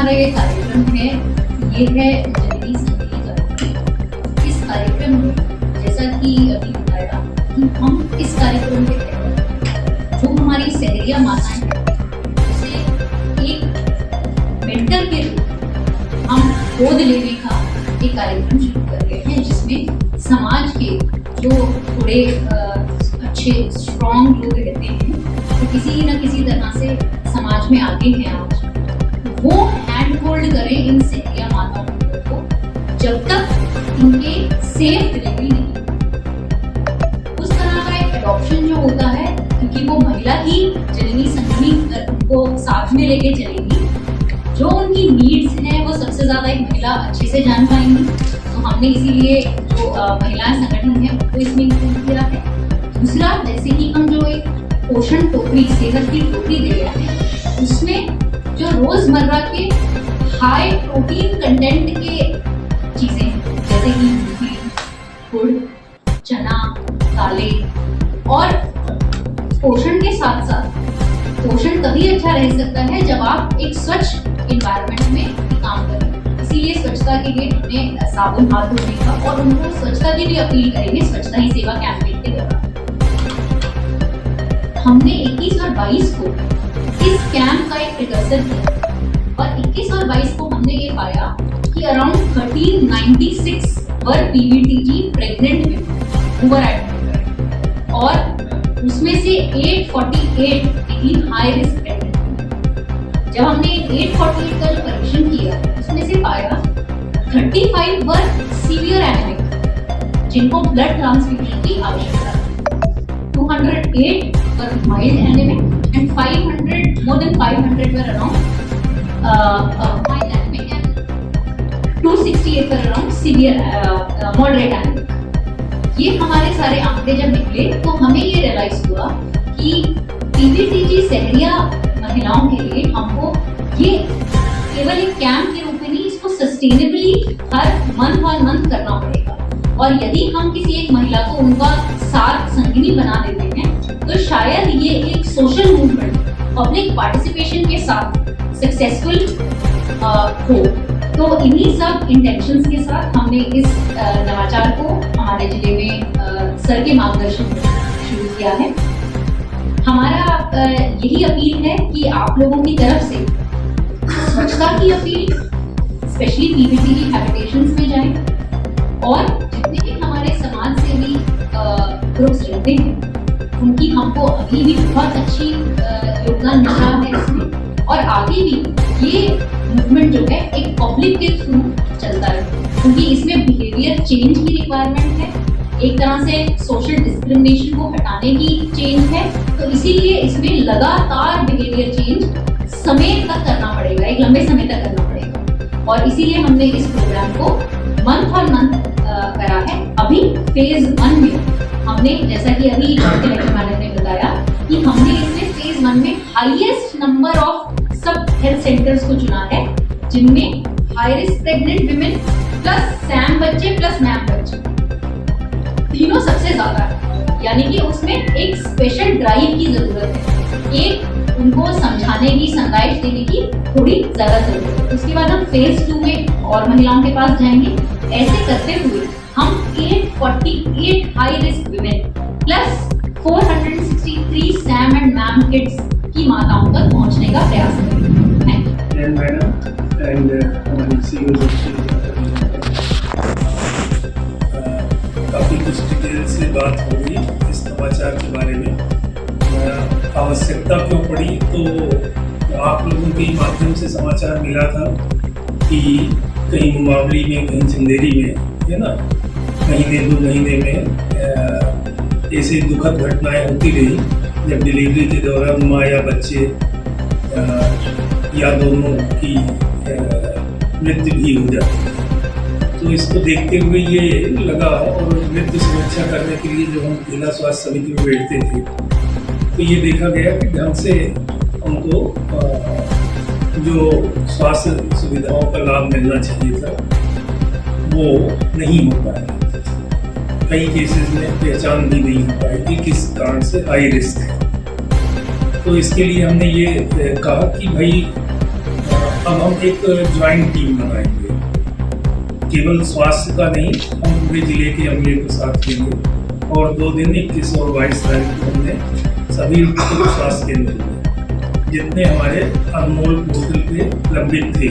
हमारा ये कार्यक्रम है, ये है जननी संगीत कार्यक्रम। इस कार्यक्रम में जैसा कि अभी बताया कि हम इस कार्यक्रम के तहत जो हमारी सहरिया माताएं हैं उसे एक मेंटर के रूप हम गोद लेने का एक कार्यक्रम शुरू कर रहे हैं, जिसमें समाज के जो थोड़े अच्छे स्ट्रॉन्ग लोग रहते हैं, तो किसी न किसी तरह से समाज में आगे हैं आज, वो हैंड होल्ड करें इन सहरिया माताओं को जब तक इनके सेफ डिलीवरी नहीं। उस तरह का एक एडॉप्शन जो होता है, क्योंकि वो महिला ही जननी संगनी उनको साथ में लेके चलेगी, जो उनकी नीड्स हैं वो सबसे ज्यादा एक महिला अच्छे से जान पाएंगी। तो हमने इसीलिए जो महिला संगठन है उनको इसमें इंक्लूड किया है। दूसरा, जैसे कि हम जो एक पोषण टोकरी, सेहत की टोकरी दे रहे हैं, उसमें जो रोजमर्रा के हाई प्रोटीन कंटेंट के चीजें हैं, जैसे कि मूंगफली, गुड़, चना, दालें, और पोषण के साथ साथ पोषण तभी अच्छा रह सकता है जब आप एक स्वच्छ इन्वायरमेंट में काम करें। इसीलिए स्वच्छता के लिए हमने साबुन हाथ धोने का और उनको स्वच्छता की भी अपील करेंगे स्वच्छता ही सेवा कैंपेन के दौरान। हमने 21 और 22 को इस कैंप का एक प्रिकर्सर किया और 21 और 22 को हमने ये पाया कि अराउंड 1396 वर पीवीटीजी प्रेग्नेंट में ओवर एडमिट, और उसमें से 848 हाई रिस्क प्रेग्नेंट। जब हमने 848 का जो परीक्षण किया, उसमें से पाया 35 वर सीवियर एनीमिक, जिनको ब्लड ट्रांसफ्यूजन की आवश्यकता है, 208 वर mild anaemic, and 500, more than 500 were around mild anemic, and 268 were around severe moderate anemic। ये हमारे सारे आंकड़े जब निकले तो हमें ये रियलाइज हुआ कि पीवीटीजी सहरिया महिलाओं के लिए हमको ये केवल एक कैंप के रूप में नहीं, इसको सस्टेनेबली हर मंथ करना पड़ेगा। और यदि हम किसी एक महिला को उनका साथ संगिनी बना देते हैं, तो शायद ये एक सोशल मूवमेंट पब्लिक पार्टिसिपेशन के साथ सक्सेसफुल हो। तो इन्हीं सब इंटेंशंस के साथ हमने इस नवाचार को हमारे जिले में सर के मार्गदर्शन में शुरू किया है। हमारा यही अपील है कि आप लोगों की तरफ से स्वच्छता की अपील, स्पेशली पीवीटीजी हैबिटेशंस में जाएं, और जितने भी हमारे समाज से भी ग्रुप्स रहते हैं उनकी हमको अभी भी बहुत अच्छी योगदान मिल रहा है इसमें, और आगे भी ये मूवमेंट जो है एक पब्लिक के थ्रू चलता है, क्योंकि इसमें बिहेवियर चेंज की रिक्वायरमेंट है, एक तरह से सोशल डिस्क्रिमिनेशन को हटाने की चेंज है। तो इसीलिए इसमें लगातार बिहेवियर चेंज समय तक करना पड़ेगा, एक लंबे समय तक करना पड़ेगा, और इसीलिए हमने इस प्रोग्राम को मंथ और मंथ करा है। अभी फेज 1 में हमने, जैसा कि अभी मैडम ने बताया, कि हमने इसमें फेज 1 में हाईएस्ट नंबर ऑफ सब हेल्थ सेंटर्स को चुना है, जिनमें high risk pregnant women plus Sam बच्चे प्लस मैम बच्चे तीनों सबसे ज्यादा है। यानी कि उसमें एक स्पेशल ड्राइव की जरूरत है, एक उनको समझाने की, समझाइश देने की थोड़ी ज्यादा जरूरत है। उसके बाद हम फेज 2 में और महिलाओं के पास जाएंगे। ऐसे करते हुए हम 848 high risk women plus 463 Sam and ma'am kids की माताओं तक पहुंचने का प्रयास करेंगे। थैंक यू मैडम एंड हमारी सीईओ काफ़ी कुछ डिटेल से बात हो गई इस नवाचार के बारे में। आवश्यकता क्यों पड़ी, तो आप लोगों के माध्यम से समाचार मिला था कि कहीं मुआवली में, कहीं चंदेरी में, है ना, महीने 2 महीने में ऐसी दुखद घटनाएं होती रही, जब डिलीवरी के दौरान माँ या बच्चे या दोनों की मृत्यु भी हो जाती। तो इसको देखते हुए ये लगा, और मृत्यु सुरक्षा करने के लिए जब हम जिला स्वास्थ्य समिति में बैठते थे, तो ये देखा गया कि ढंग से उनको जो स्वास्थ्य सुविधाओं का लाभ मिलना चाहिए था वो नहीं हो पाया। कई केसेस में पहचान भी नहीं हो पाई कि किस कारण से हाई रिस्क है। तो इसके लिए हमने ये कहा कि भाई अब हम एक ज्वाइंट टीम बनाएंगे, केवल स्वास्थ्य का नहीं, हम पूरे जिले के अमले को साथ लेंगे और 2 दिन 21 और 22 तारीख को हमने सभी स्वास्थ्य केंद्र में जितने हमारे अनमोल पोर्टल पे लंबित थे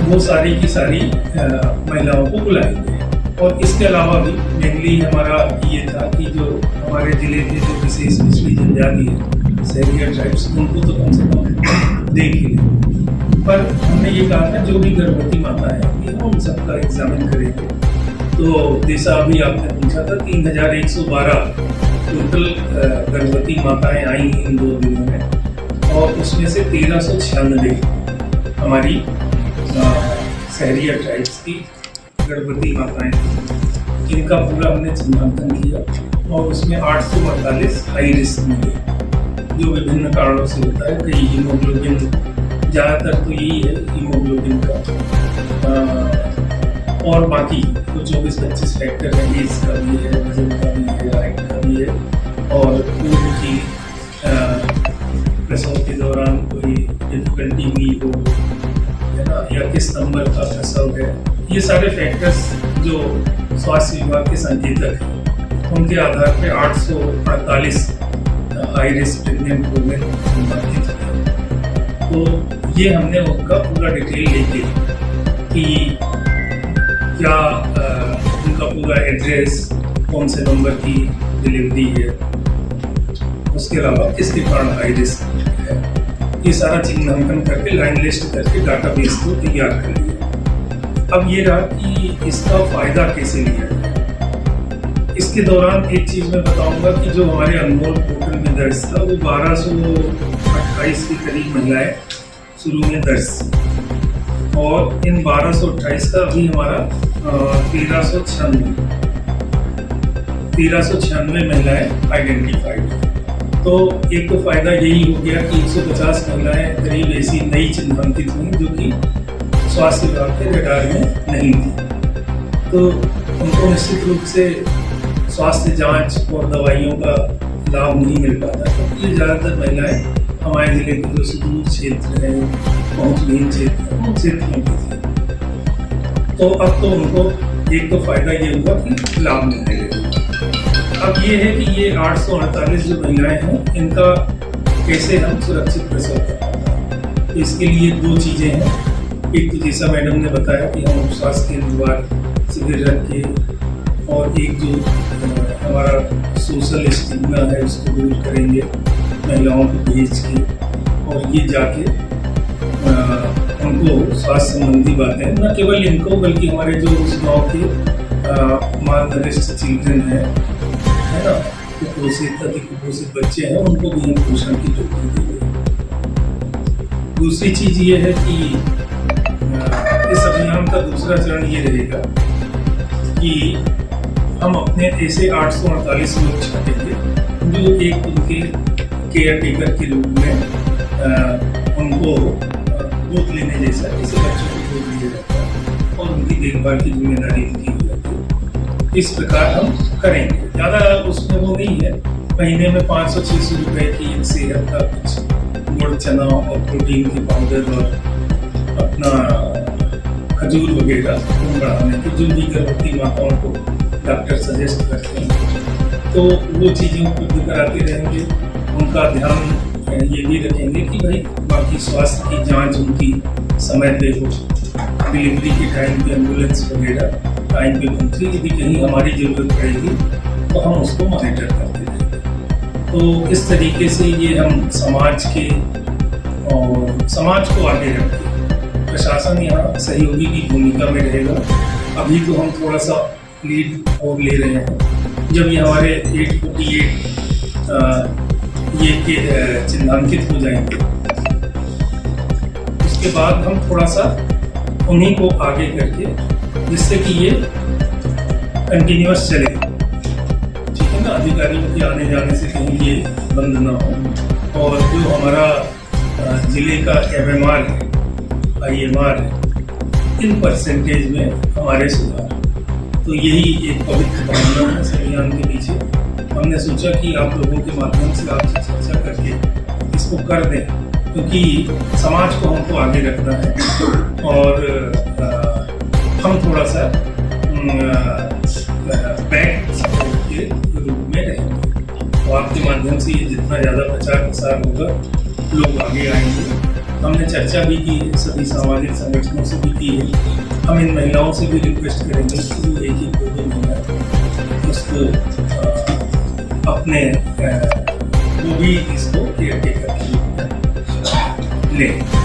वो सारी की सारी महिलाओं को बुलाएंगे। और इसके अलावा भी मेनली हमारा ये था कि जो हमारे जिले के जो विशेष पिछड़ी जनजाति है, सहरिया ट्राइब्स, उनको तो कम से कम देख ही लें। पर हमने ये कहा था जो भी गर्भवती माता है कि हम सबका एग्जामिन करेंगे। तो जैसा अभी आपने पूछा था 3112 टोटल गर्भवती माताएं आई इन 2 दिनों में और उसमें से 1396 हमारी सहरिया ट्राइब्स की गर्भवती माताएं थी, इनका पूरा हमने चिन्हांकन किया और उसमें 848 हाई रिस्क मिले, जो विभिन्न कारणों से होता है। कई हीमोग्लोबिन, ज़्यादातर तो यही है हीमोग्लोबिन का, और बाकी तो 24-25 फैक्टर है, एज का भी है, वजन का भी है, हाइट का भी है, और पूर्व की प्रसव के दौरान कोई डिफिकल्टी भी हो, है ना, या किस नंबर का प्रसव है, ये सारे फैक्टर्स जो स्वास्थ्य विभाग के संकेतक हैं उनके आधार पे 848 हाई रिस्क प्रेग्नेंट वुमेन संबंधित हैं। तो ये हमने उनका पूरा डिटेल लेके कि क्या उनका पूरा एड्रेस, कौन से नंबर की डिलीवरी है, उसके अलावा किसके कारण हाई रिस्क है, ये सारा चिन्हांकन करके लाइन लिस्ट करके डाटाबेस को तैयार कर लिया। अब ये रहा कि इसका फायदा कैसे लिया जाए। इसके दौरान एक चीज मैं बताऊंगा कि जो हमारे अनमोल पोर्टल में दर्ज था वो 1228 के करीब महिलाएं शुरू में दर्ज, और इन 1228 का अभी हमारा 1396 महिलाएं आइडेंटिफाइड। तो एक तो फायदा यही हो गया कि 150 महिलाएं करीब ऐसी नई चिन्हांकित हुई जो कि स्वास्थ्य विभाग के रडार में नहीं थी। तो उनको निश्चित रूप से स्वास्थ्य जांच और दवाइयों का लाभ नहीं मिल पाता, क्योंकि ये ज़्यादातर महिलाएं हमारे जिले के जो सुदूर क्षेत्र हैं, पहुँचविहीन क्षेत्र में थी। तो अब तो उनको एक तो फायदा ये हुआ कि लाभ मिलने लगेगा। अब ये है कि ये 848 जो महिलाएं हैं इनका कैसे हम सुरक्षित प्रसव कर पाते हैं। तो इसके लिए 2 चीज़ें हैं। एक तो जैसा मैडम ने बताया कि हम उपस्वास्थ्य केंद्र द्वार शिविर रख के, और एक जो हमारा सोशल स्टिग्मा है उसको दूर करेंगे, महिलाओं को भेज के, और ये जाके उनको स्वास्थ्य संबंधी बातें, न केवल इनको बल्कि हमारे जो उस गाँव के मार्गदर्शित चिल्ड्रन है ना, कुपोषित अति कुपोषित बच्चे हैं, उनको भी हम पोषण की जोखिम देंगे। दूसरी चीज़ ये है कि इस अभियान का दूसरा चरण ये रहेगा कि हम अपने ऐसे 848 लोग छाटेंगे जो एक उनके केयर टेकर के रूप में उनको गोद लेने जैसा, जैसे बच्चों को गोद लिया जाता है और उनकी देखभाल की जिम्मेदारी उनकी हो जाती है। इस प्रकार हम करेंगे। ज़्यादा उसमें वो नहीं है, महीने में 500-600 रुपये की एक सेहत का कुछ गुड़, चना और प्रोटीन के पाउडर और अपना खजूर वगैरह खून बढ़ाने की जो भी गर्भवती माताओं को डॉक्टर सजेस्ट करते हैं, तो वो चीज़ें उपलब्ध कराते रहेंगे। उनका ध्यान ये भी रखेंगे कि भाई बाकी स्वास्थ्य की जांच उनकी समय पे हो, डिलीवरी के टाइम पे एम्बुलेंस वगैरह टाइम पे पहुँचे, यदि कहीं हमारी ज़रूरत पड़ेगी तो हम उसको मॉनिटर करते रहेंगे। तो इस तरीके से ये हम समाज के और समाज को आगे रखें। प्रशासन यहाँ सहयोगी की भूमिका में रहेगा। अभी तो हम थोड़ा सा लीड और ले रहे हैं। जब ये हमारे 848 ये के चिन्हांकित हो जाएंगे, उसके बाद हम थोड़ा सा उन्हीं को आगे करके, जिससे कि ये कंटिन्यूअस चले, ठीक है ना, अधिकारियों के आने जाने से कहीं ये बंद ना हो। और जो हमारा जिले का एमएमआर है, IMR है, इन परसेंटेज में हमारे सुधार। तो यही एक पवित्र भावना है इस अभियान के पीछे। हमने सोचा कि आप लोगों के माध्यम से आपसे चर्चा करके इसको कर दें क्योंकि समाज को हमको आगे रखना है और हम थोड़ा सा बैक सपोर्ट के रूप में रहेंगे। तो आपके माध्यम से ये जितना ज़्यादा प्रचार प्रसार होगा लोग आगे आएंगे। हमने चर्चा भी की है, सभी सामाजिक संगठनों से भी की है। हम इन महिलाओं से भी रिक्वेस्ट करेंगे कि वो एक एक दो महीना उसको अपने वो भी इसको केयर टेकर के रूप में लें।